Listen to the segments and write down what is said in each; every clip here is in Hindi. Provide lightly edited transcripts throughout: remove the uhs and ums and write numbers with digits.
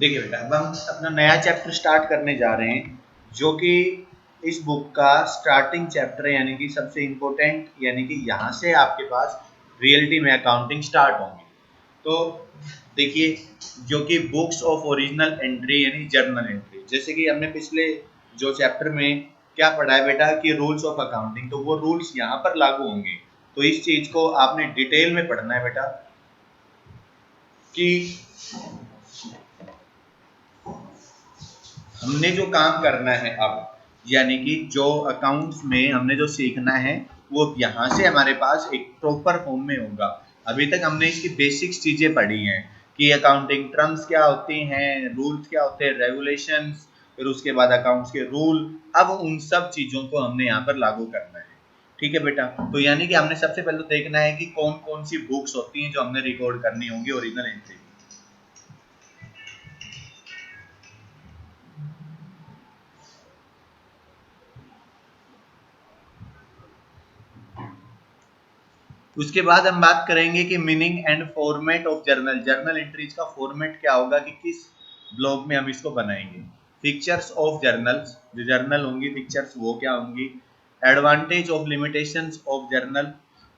देखिए बेटा, अब हम अपना नया चैप्टर स्टार्ट करने जा रहे हैं, जो कि इस बुक का स्टार्टिंग चैप्टर है, यानी कि सबसे इम्पोर्टेंट, यानी कि यहाँ से आपके पास रियलिटी में अकाउंटिंग स्टार्ट होंगी। तो देखिए, जो कि बुक्स ऑफ ओरिजिनल एंट्री यानी जर्नल एंट्री, जैसे कि हमने पिछले जो चैप्टर में क्या पढ़ा है बेटा कि रूल्स ऑफ अकाउंटिंग, तो वो रूल्स यहाँ पर लागू होंगे। तो इस चीज को आपने डिटेल में पढ़ना है बेटा कि हमने जो काम करना है अब, यानी कि जो अकाउंट्स में हमने जो सीखना है वो यहाँ से हमारे पास एक प्रॉपर फॉर्म में होगा। अभी तक हमने इसकी बेसिक्स चीजें पढ़ी हैं कि अकाउंटिंग टर्म्स क्या होती हैं, रूल्स क्या होते हैं, रेगुलेशंस, फिर उसके बाद अकाउंट्स के रूल। अब उन सब चीजों को हमने यहाँ पर लागू करना है। ठीक है बेटा, तो यानी कि हमने सबसे पहले तो देखना है कि कौन कौन सी बुक्स होती हैं जो हमने रिकॉर्ड करनी होंगी ओरिजिनल एंट्री। उसके बाद हम बात करेंगे कि meaning and format of journal, journal entries का फॉर्मेट क्या होगा, कि किस ब्लॉग में हम इसको बनाएंगे। पिक्चर्स ऑफ जर्नल्स, जो जर्नल होंगी पिक्चर्स वो क्या होंगी। Advantage of limitations of journal,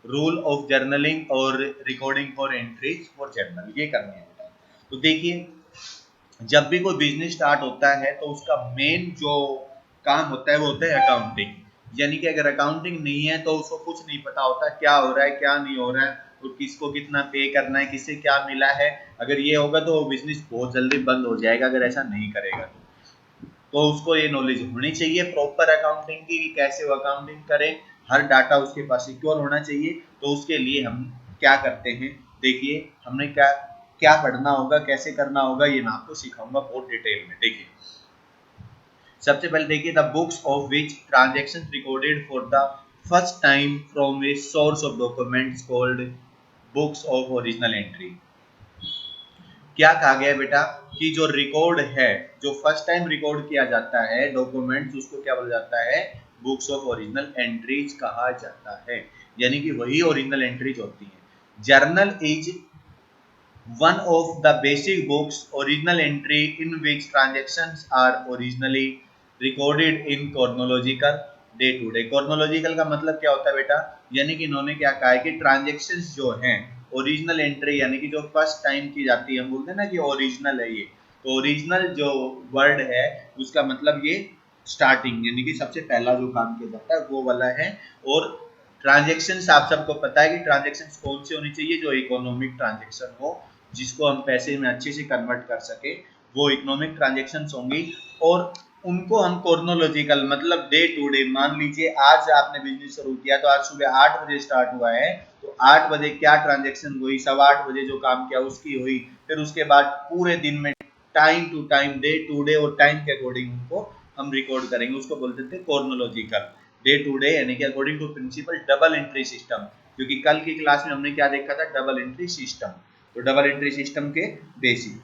rule of journaling और recording for entries for journal, ये करनी है। तो देखिए, जब भी कोई बिजनेस स्टार्ट होता है तो उसका मेन जो काम होता है वो होता है अकाउंटिंग। यानी कि अगर अकाउंटिंग नहीं है तो उसको कुछ नहीं पता होता क्या हो रहा है क्या नहीं हो रहा है, और किसको कितना पे करना है, किससे क्या मिला है। अगर ये होगा तो वो बिजनेस बहुत जल्दी बंद हो जाएगा, अगर ऐसा नहीं करेगा तो उसको ये नॉलेज होनी चाहिए प्रॉपर अकाउंटिंग की, कि कैसे वो अकाउंटिंग करे, हर डाटा उसके पास सिक्योर होना चाहिए। तो उसके लिए हम क्या करते हैं, देखिए हमने क्या क्या पढ़ना होगा, कैसे करना होगा, ये मैं आपको सिखाऊंगा बहुत डिटेल में। देखिए, सबसे पहले देखिए, the books of which transaction recorded for the first time from a source of documents called books of original entry. क्या कहा गया बेटा कि जो रिकॉर्ड है, जो फर्स्ट टाइम रिकॉर्ड किया जाता है डॉक्यूमेंट्स, उसको क्या बोला जाता है, बुक्स ऑफ ओरिजिनल एंट्रीज कहा जाता है। यानी कि वही ओरिजिनल एंट्रीज होती है। Journal is one of the basic books original entry in which transactions are originally recorded in chronological day to day। chronological का मतलब क्या होता है बेटा, यानी कि इन्होंने क्या कहा है कि ट्रांजेक्शन्स जो हैं ओरिजिनल एंट्री, यानी कि जो फर्स्ट टाइम की जाती है, हम बोलते हैं ना कि ओरिजिनल है ये, तो ओरिजिनल जो वर्ड है उसका मतलब ये स्टार्टिंग, यानी कि सबसे पहला जो काम किया जाता है वो वाला है। और ट्रांजेक्शन्स आप सबको पता है कि ट्रांजेक्शन्स कौन सी होनी चाहिए, जो इकोनॉमिक ट्रांजेक्शन हो, जिसको हम पैसे में अच्छे से कन्वर्ट कर सके, वो इकोनॉमिक ट्रांजेक्शन्स होंगी। और उनको हम कॉर्नोलॉजिकल मतलब डे टू डे, मान लीजिए आज आपने बिजनेस शुरू किया तो आज सुबह 8 बजे स्टार्ट हुआ है, तो 8 बजे क्या ट्रांजेक्शन हुई, 8:15 बजे जो काम किया उसकी हुई, फिर उसके बाद पूरे दिन में time to time, day to day और टाइम के अकॉर्डिंग उनको हम रिकॉर्ड करेंगे, उसको बोलते थे कॉर्नोलॉजिकल। डे टू डे यानी कि according to principle double entry system, क्योंकि कल की क्लास में हमने क्या देखा था, डबल एंट्री सिस्टम। तो डबल एंट्री सिस्टम के basic,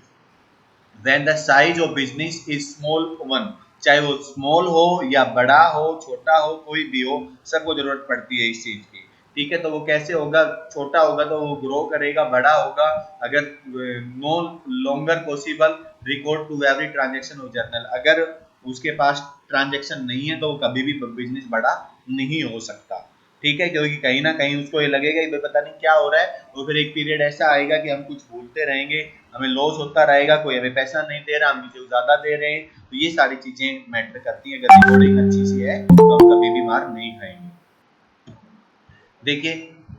when the size of business is small one, चाहे वो स्मॉल हो या बड़ा हो, छोटा हो, कोई भी हो, सबको जरूरत पड़ती है इस चीज की। ठीक है, तो वो कैसे होगा, छोटा होगा तो वो ग्रो करेगा, बड़ा होगा अगर no longer possible record to every transaction of journal, अगर उसके पास ट्रांजेक्शन नहीं है तो वो कभी भी बिजनेस बड़ा नहीं हो सकता। ठीक है, क्योंकि कहीं ना कहीं उसको ये लगेगा कि पता नहीं क्या हो रहा है, और फिर एक पीरियड ऐसा आएगा कि हम कुछ भूलते रहेंगे, हमें लॉस होता रहेगा, कोई हमें पैसा नहीं दे रहा, हम किसी को ज्यादा दे रहे हैं। तो ये सारी चीजें मैटर करती हैं। अगर रिकॉर्डिंग अच्छी सी है तो हम कभी भी मार नहीं खाएंगे। देखिए,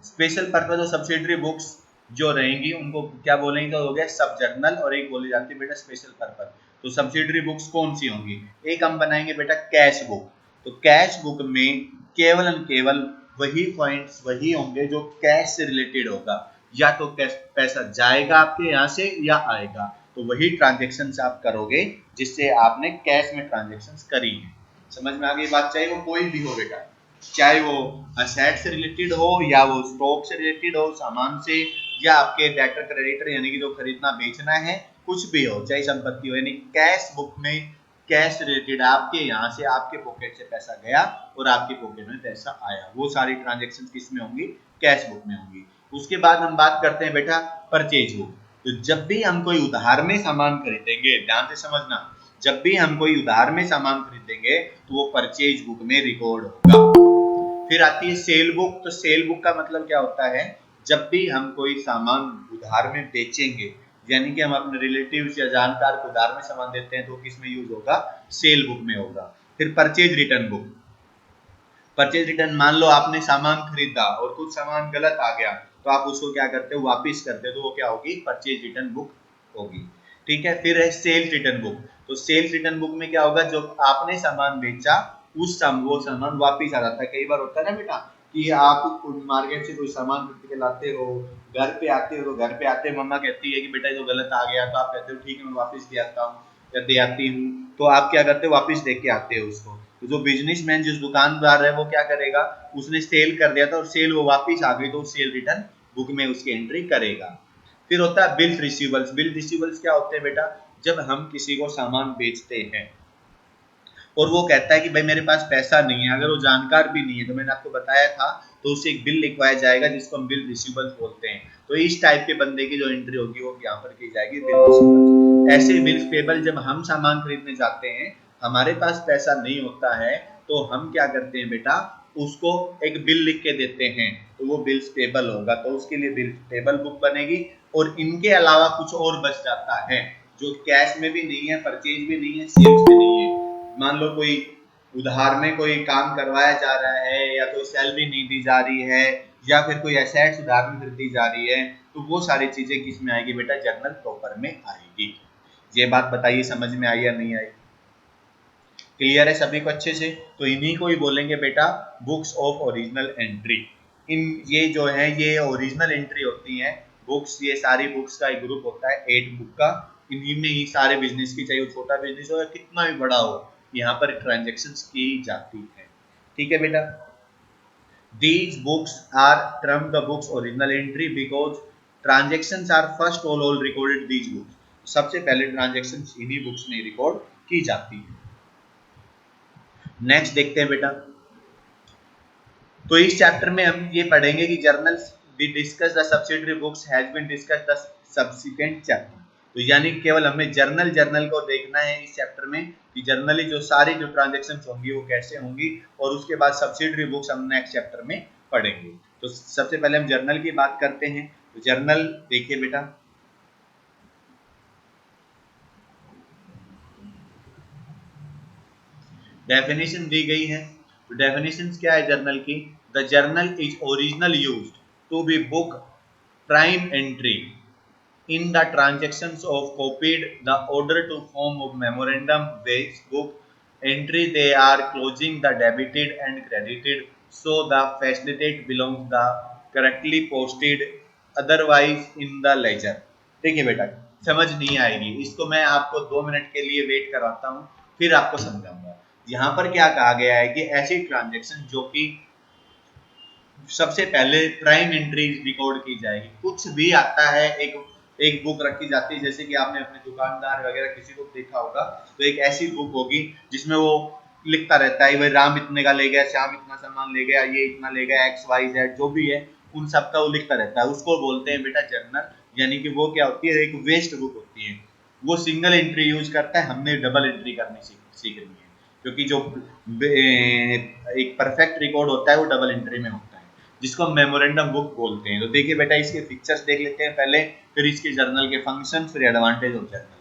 स्पेशल पर्पज और सब्सिडरी बुक्स जो रहेंगी उनको क्या बोलेंगे, तो हो गया सब जर्नल, और एक बोली जाती है बेटा स्पेशल पर्पज। तो सब्सिडरी बुक्स कौन सी होंगी, एक हम बनाएंगे बेटा कैश बुक। तो कैश बुक में केवल एंड केवल वही पॉइंट्स वही होंगे जो कैश से रिलेटेड होगा, या तो कैश पैसा जाएगा आपके यहाँ से या आएगा, तो वही ट्रांजेक्शन आप करोगे जिससे आपने कैश में ट्रांजेक्शन करी है। समझ में आ गई बात, चाहे वो कोई भी हो बेटा, चाहे वो असेट से रिलेटेड हो या वो स्टॉक से रिलेटेड हो, सामान से, या आपके डेटर क्रेडिटर यानी कि जो खरीदना बेचना है, कुछ भी हो, चाहे संपत्ति हो, यानी कैश बुक में कैश रिलेटेड आपके यहाँ से आपके पॉकेट से पैसा गया और आपके पॉकेट में पैसा आया, वो सारी ट्रांजेक्शन किस में होंगी, कैश बुक में होंगी। उसके बाद हम बात करते हैं बेटा परचेज बुक। तो जब भी हम कोई उधार में सामान खरीदेंगे, ध्यान से समझना, जब भी हम कोई उधार में सामान खरीदेंगे तो वो परचेज बुक में रिकॉर्ड होगा। फिर आती है सेल बुक। तो सेल बुक का मतलब क्या होता है, जब भी हम कोई सामान उधार में बेचेंगे, यानी कि हम अपने रिलेटिव्स या जानकार को उधार में सामान देते हैं, तो किस में यूज होगा, सेल बुक में होगा। फिर purchase return book. Purchase return, मान लो आपने सामान खरीदा और कुछ सामान गलत आ गया, तो आप उसको क्या करते हो, वापस करते हो, तो वो क्या होगी, परचेज रिटर्न बुक होगी। ठीक है। फिर है सेल्स रिटर्न बुक। तो सेल्स रिटर्न बुक में क्या होगा, जो आपने सामान बेचा वो सामान वापिस आ जाता है। कई बार होता है ना बेटा कि आप मार्केट से कोई सामान खरीद के लाते हो, घर पे आते हो, तो घर पे आते मम्मा कहती है कि बेटा जो गलत आ गया, तो आप कहते हो ठीक है मैं वापस दे आता हूँ या दे आती हूँ। तो आप क्या करते हो, वापस दे के आते हो उसको। तो जो बिजनेसमैन, जिस दुकानदार है, वो क्या करेगा, उसने सेल कर दिया था और सेल वो वापस आ गई, तो सेल रिटर्न बुक में उसकी एंट्री करेगा। फिर होता है बिल रिसीवेबल्स। बिल रिसीवेबल्स क्या होते हैं बेटा, जब हम किसी को सामान बेचते हैं और वो कहता है कि भाई मेरे पास पैसा नहीं है, अगर वो जानकार भी नहीं है, तो मैंने आपको बताया था, तो उसे एक बिल लिखवाया जाएगा जिसको हम बिल रिसीवेबल्स बोलते हैं। तो इस टाइप के बंदे की जो एंट्री होगी वो यहाँ पर की जाएगी बिल रिसीवेबल्स। ऐसे बिल्स पेबल, जब हम सामान खरीदने जाते हैं, हमारे पास पैसा नहीं होता है, तो हम क्या करते हैं बेटा, उसको एक बिल लिख के देते हैं, तो वो बिल्स पेबल होगा, तो उसके लिए बिल पेबल बुक बनेगी। और इनके अलावा कुछ और बच जाता है जो कैश में भी नहीं है, परचेज भी नहीं है, सेल्स भी नहीं है। मान लो कोई उधार में कोई काम करवाया जा रहा है, या कोई सैलरी नहीं दी जा रही है, या फिर कोई एसेट्स उधार में खरीदी जा रही है, तो वो सारी चीजें किस में आएगी बेटा, जर्नल प्रॉपर में आएगी। ये बात बताइए समझ में आई या नहीं आई, क्लियर है सभी को अच्छे से। तो इन्हीं को ही बोलेंगे बेटा बुक्स ऑफ ओरिजिनल एंट्री। इन ये जो है ये ओरिजिनल एंट्री होती है बुक्स, ये सारी बुक्स का एक ग्रुप होता है 8 बुक का। इन्हीं में ही सारे बिजनेस की, चाहे वो छोटा बिजनेस हो या कितना भी बड़ा हो, यहाँ पर ट्रांजेक्शन्स की जाती है। ठीक है बेटा। These books are termed the books original entry because transactions are first all recorded these books. सबसे पहले ट्रांजेक्शन्स इन्हीं बुक्स में रिकॉर्ड की जाती है। नेक्स्ट देखते हैं बेटा। तो इस चैप्टर में हम ये पढ़ेंगे कि journals we discuss the subsidiary books has been discuss the subsequent chapter. तो यानी केवल हमें जर्नल को देखना है इस चैप्टर में कि जर्नली जो सारी जो ट्रांजैक्शंस होंगी वो कैसे होंगी, और उसके बाद सब्सिडरी बुक्स हम नेक्स्ट चैप्टर में पढ़ेंगे। तो सबसे पहले हम जर्नल की बात करते हैं। तो जर्नल देखिए बेटा, डेफिनेशन दी गई है। तो डेफिनेशन क्या है जर्नल की, the journal is original used to be book prime entry in the transactions of copied the order to form of memorandum based book entry, they are closing the debited and credited, so the facilitate belongs the correctly posted otherwise in the ledger। देखिए बेटा समझ नहीं आएगी इसको, मैं आपको 2 मिनट के लिए वेट करवाता हूँ, फिर आपको समझाऊंगा। यहाँ पर क्या कहा गया है कि ऐसी ट्रांजेक्शन जो कि सबसे पहले प्राइम एंट्री रिकॉर्ड की जाएगी। कुछ भी आता है, एक एक बुक रखी जाती है, जैसे कि आपने अपने दुकानदार वगैरह किसी को देखा होगा, तो एक ऐसी बुक होगी जिसमें वो लिखता रहता है भाई राम इतने का ले गया, श्याम इतना सामान ले गया, ये इतना ले गया, एक्स वाई जेड जो भी है उन सब का वो लिखता रहता है। उसको बोलते हैं बेटा जर्नल। यानी कि वो क्या होती है, एक वेस्ट बुक होती है, वो सिंगल एंट्री यूज करता है, हमने डबल एंट्री करनी सीखनी है, क्योंकि जो एक परफेक्ट रिकॉर्ड होता है वो डबल एंट्री में होता है, जिसको हम मेमोरेंडम बुक बोलते हैं। तो देखिए बेटा इसके पिक्चर्स देख लेते हैं पहले, फिर इसके जर्नल के फंक्शन, फिर एडवांटेज ऑफ जर्नल।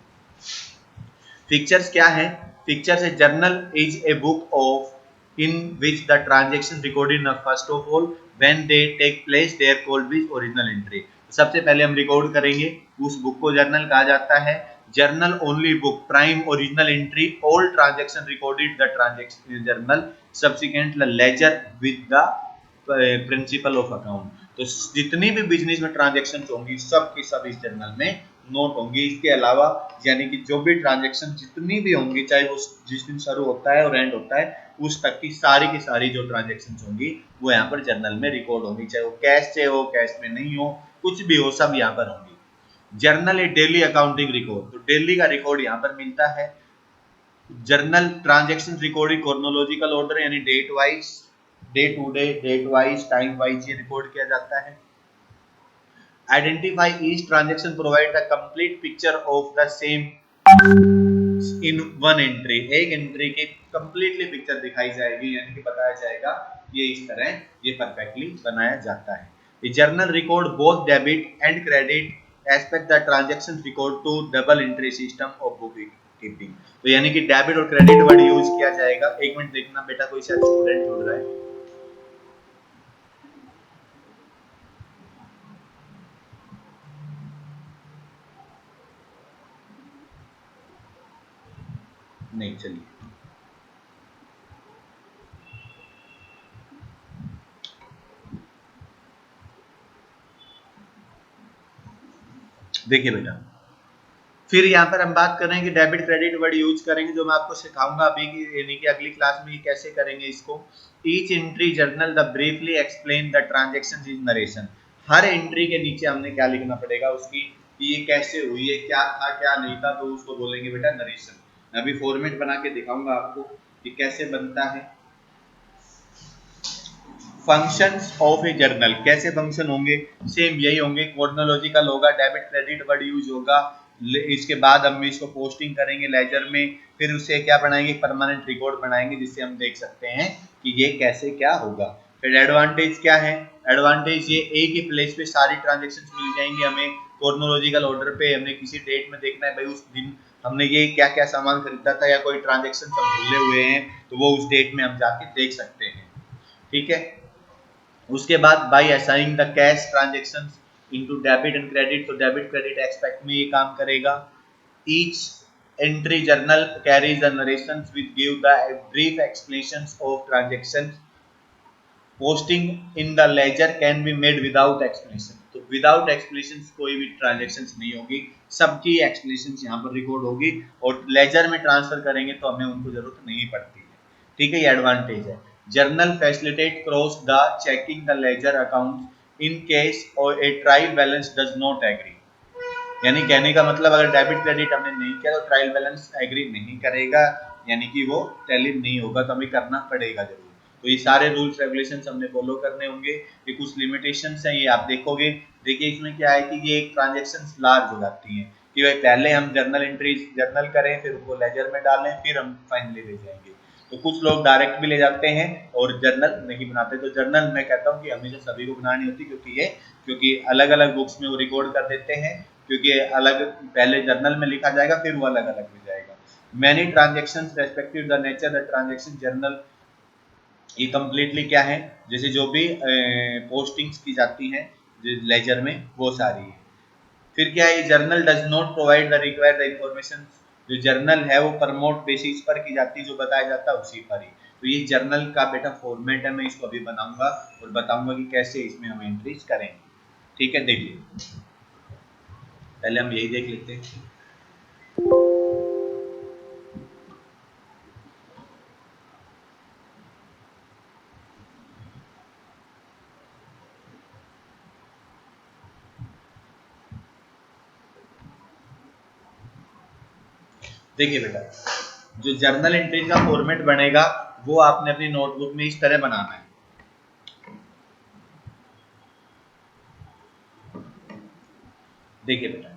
पिक्चर्स क्या है, पिक्चर्स है journal is a book of in which the transaction recorded first of all when they take place they are called with original entry. सबसे पहले हम रिकॉर्ड करेंगे, उस बुक को जर्नल कहा जाता है। Journal only book prime original entry all transaction recorded the transaction journal subsequent ledger with the principle of account. तो जितनी भी बिजनेस में ट्रांजेक्शन होंगी सब की सब इस जर्नल में नोट होंगी। इसके अलावा यानी कि जो भी ट्रांजेक्शन जितनी भी होंगी, चाहे वो जिस दिन शुरू होता है और एंड होता है उस तक की सारी जो ट्रांजेक्शन होंगी वो यहाँ पर जर्नल में रिकॉर्ड होंगी, चाहे वो कैश से हो, कैश में नहीं हो, कुछ भी हो, सब यहाँ पर होंगी। Journal a daily accounting record, तो डेली का रिकॉर्ड यहाँ पर मिलता है। Journal transaction recording chronological order यानी date wise, day to day, date wise, time wise ये रिकॉर्ड किया जाता है। Identify each transaction, provide the complete picture of the same in one entry. एक एंट्री की कंप्लीटली पिक्चर दिखाई जाएगी, यानी कि बताया जाएगा। ये इस तरह ये परफेक्टली बनाया जाता है। The journal record both debit and credit as per the transaction record to double entry system of bookkeeping। तो यानी कि डेबिट और क्रेडिट वर्ड यूज किया जाएगा। एक मिनट देखना बेटा, कोई शायद स्टूडेंट जुड़ रहा है। नहीं, चलिए देखिए बेटा, फिर यहाँ पर हम बात कर रहे हैं कि डेबिट क्रेडिट वर्ड यूज करेंगे, जो मैं आपको सिखाऊंगा अभी की, यानी कि अगली क्लास में कैसे करेंगे इसको। Each entry journal the briefly explain the transaction is narration. Her entry के नीचे हमने क्या लिखना पड़ेगा उसकी, कि ये कैसे हुई है, क्या था क्या नहीं था, तो उसको बोलेंगे बेटा नरेशन। मैं अभी फॉर्मेट बना के दिखाऊंगा आपको कि कैसे बनता है। फंक्शंस ऑफ ए जर्नल, कैसे फंक्शन होंगे, सेम यही होंगे, क्रोनोलॉजिकल होगा, डेबिट क्रेडिट वर्ड यूज होगा। इसके बाद हम इसको पोस्टिंग करेंगे लेजर में, फिर उससे क्या बनाएंगे, परमानेंट रिकॉर्ड बनाएंगे, जिससे हम देख सकते हैं कि ये कैसे क्या होगा। फिर एडवांटेज क्या है, एडवांटेज ये एक ही प्लेस पे सारी ट्रांजेक्शन मिल जाएंगी हमें, क्रोनोलॉजिकल ऑर्डर पे। हमने किसी डेट में देखना है भाई उस दिन हमने ये क्या क्या सामान खरीदा था, या कोई ट्रांजेक्शन हम भूले हुए हैं, तो वो उस डेट में हम जाके देख सकते हैं। ठीक है। उसके बाद by assigning the cash transaction into debit and credit, तो डेबिट क्रेडिट एक्सपेक्ट में ये काम करेगा। Each entry journal carries the narrations with give the brief explanations of transaction. Posting in the ledger can be made without explanation, तो विदाउट एक्सप्लेनेशन कोई भी ट्रांजेक्शन नहीं होगी, सबकी एक्सप्लेनेशन यहाँ पर रिकॉर्ड होगी, और लेजर में ट्रांसफर करेंगे तो हमें उनको जरूरत नहीं पड़ती है। ठीक है, ये एडवांटेज है। Journal facilitate cross the checking the ledger account in case or a trial balance does not agree. यानी कहने का मतलब अगर डेबिट क्रेडिट हमने नहीं किया तो ट्रायल बैलेंस एग्री नहीं करेगा, यानी कि वो टैली नहीं होगा, तो हमें करना पड़ेगा जरूर। तो ये सारे रूल्स रेगुलेशंस हमने फॉलो करने होंगे। ये कुछ लिमिटेशंस हैं, ये आप देखोगे। देखिए इसमें क्या है कि ये एक ट्रांजेक्शंस लार्ज हो जाती हैं, कि भाई पहले हम जर्नल एंट्रीज जर्नल करें, फिर उनको लेजर में डालें, फिर हम फाइनली ले जाएंगे। तो कुछ लोग डायरेक्ट भी ले जाते हैं और जर्नल नहीं बनाते। तो जर्नल मैं कहता हूँ कि हमेशा सभी को बनानी होती, क्योंकि अलग अलग बुक्स में वो रिकॉर्ड कर देते हैं, क्योंकि अलग पहले जर्नल में लिखा जाएगा, फिर वो अलग अलग हो जाएगा। Many transaction respective the nature the transaction journal, ये कम्प्लीटली क्या है, जैसे जो भी पोस्टिंग्स की जाती हैं लेजर में वो सारी है। फिर क्या है, journal does not provide the required information. जो जर्नल है वो प्रमोट बेसिस पर की जाती है, जो बताया जाता है उसी पर ही। तो ये जर्नल का बेटा फॉर्मेट है, मैं इसको अभी बनाऊंगा और बताऊंगा कि कैसे इसमें हम एंट्रीज करेंगे। ठीक है, देखिए पहले हम यही देख लेते हैं। देखिए बेटा, जो जर्नल एंट्री का फॉर्मेट बनेगा वो आपने अपनी नोटबुक में इस तरह बनाना है। देखिए बेटा,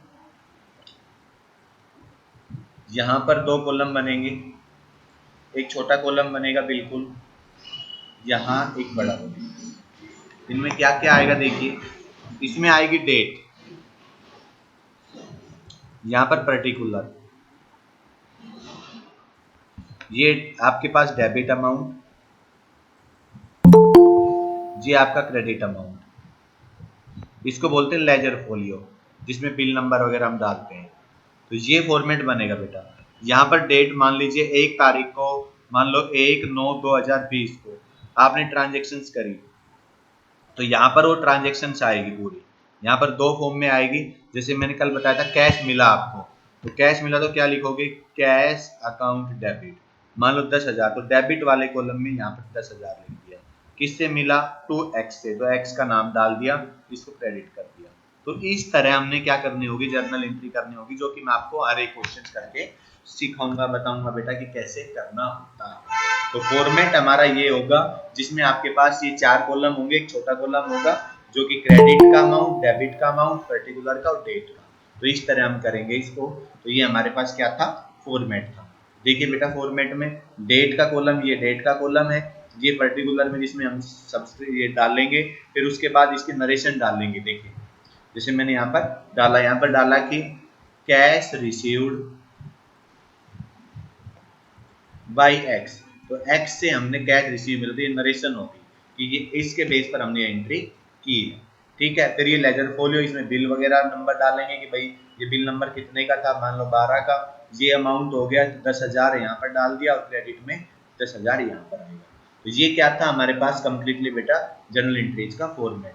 यहाँ पर दो कॉलम बनेंगे, एक छोटा कॉलम बनेगा बिल्कुल, यहाँ एक बड़ा बनेगा। इनमें क्या क्या आएगा देखिए, इसमें आएगी डेट, यहाँ पर पर्टिकुलर, ये आपके पास डेबिट अमाउंट, ये आपका क्रेडिट अमाउंट, इसको बोलते हैं लेजर फोलियो, जिसमें बिल नंबर वगैरह हम डालते हैं। तो ये फॉर्मेट बनेगा बेटा। यहाँ पर डेट मान लीजिए 1 तारीख को, मान लो 1/9/2020 को आपने ट्रांजेक्शन्स करी, तो यहाँ पर वो ट्रांजेक्शन्स आएगी पूरी। यहाँ पर दो फॉर्म में आएगी, जैसे मैंने कल बताया था कैश मिला आपको, तो कैश मिला तो क्या लिखोगे, कैश अकाउंट डेबिट, मान लो 10,000, तो डेबिट वाले कॉलम में यहाँ पर 10,000 लिख दिया। किससे मिला, टू एक्स से, तो एक्स का नाम डाल दिया, इसको क्रेडिट कर दिया। तो इस तरह हमने क्या करनी होगी, जर्नल एंट्री करनी होगी, जो कि मैं आपको हर एक क्वेश्चन करके सिखाऊंगा, बताऊंगा बेटा कि कैसे करना होता है। तो फॉर्मेट हमारा ये होगा, जिसमें आपके पास ये 4 कॉलम होंगे, एक छोटा कॉलम होगा, जो कि क्रेडिट का अमाउंट, डेबिट का अमाउंट, पर्टिकुलर का और डेट का। तो इस तरह हम करेंगे इसको। तो ये हमारे पास क्या था, फॉर्मेट था। देखिए बेटा फॉर्मेट में डेट का कॉलम, ये डेट का कॉलम है, ये पर्टिकुलर में जिसमें हम सब ये डालेंगे, फिर उसके बाद इसकी नरेशन डालेंगे। देखिए जैसे मैंने यहाँ पर डाला, यहाँ पर डाला कि कैश रिसीव्ड बाई एक्स, तो एक्स से हमने कैश रिसीव मिला, तो ये नरेशन होगी कि ये इसके बेस पर हमने एंट्री की है। ठीक है, फिर ये लेजर फोलियो, इसमें बिल वगैरह नंबर डालेंगे कि भाई ये बिल नंबर कितने का था, मान लो 12 का, ये अमाउंट हो गया 10,000 यहाँ पर डाल दिया और क्रेडिट में 10,000 यहाँ पर आएगा। तो ये क्या था हमारे पास कंप्लीटली बेटा जर्नल एंट्रीज का फॉर्मेट।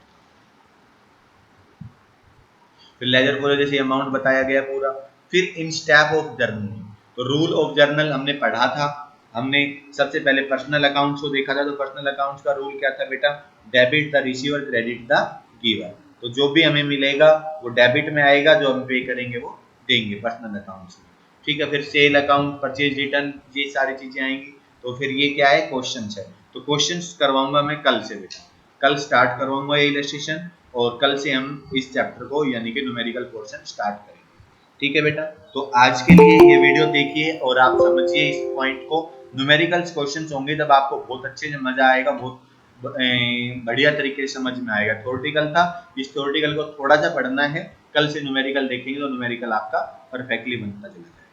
फिर लेजर फोलियो जैसे अमाउंट बताया गया पूरा। फिर इन स्टेप ऑफ जर्नल, तो रूल ऑफ जर्नल हमने पढ़ा था। हमने सबसे पहले पर्सनल अकाउंट्स को देखा था। तो पर्सनल अकाउंट्स का रूल क्या था बेटा, debit the receiver, credit the giver. तो जो भी हमें मिलेगा वो डेबिट में आएगा, जो हम पे करेंगे वो देंगे पर्सनल अकाउंट्स में। ठीक है, फिर सेल अकाउंट, परचेज रिटर्न, ये सारी चीजें आएंगी। तो फिर ये क्या है, क्वेश्चन है। तो क्वेश्चन करवाऊंगा मैं कल से बेटा, कल स्टार्ट करवाऊंगा ये इलस्ट्रेशन, और कल से हम इस चैप्टर को यानी कि न्यूमेरिकल पोर्शन स्टार्ट करेंगे। ठीक है बेटा, तो आज के लिए ये वीडियो देखिए और आप समझिए इस पॉइंट को। न्यूमेरिकल्स क्वेश्चंस होंगे तब आपको बहुत अच्छे से मजा आएगा, बहुत बढ़िया तरीके से समझ में आएगा। थ्योरेटिकल था, इस थ्योरेटिकल को थोड़ा सा पढ़ना है, कल से न्यूमेरिकल देखेंगे तो न्यूमेरिकल आपका परफेक्टली बनता चला जाएगा।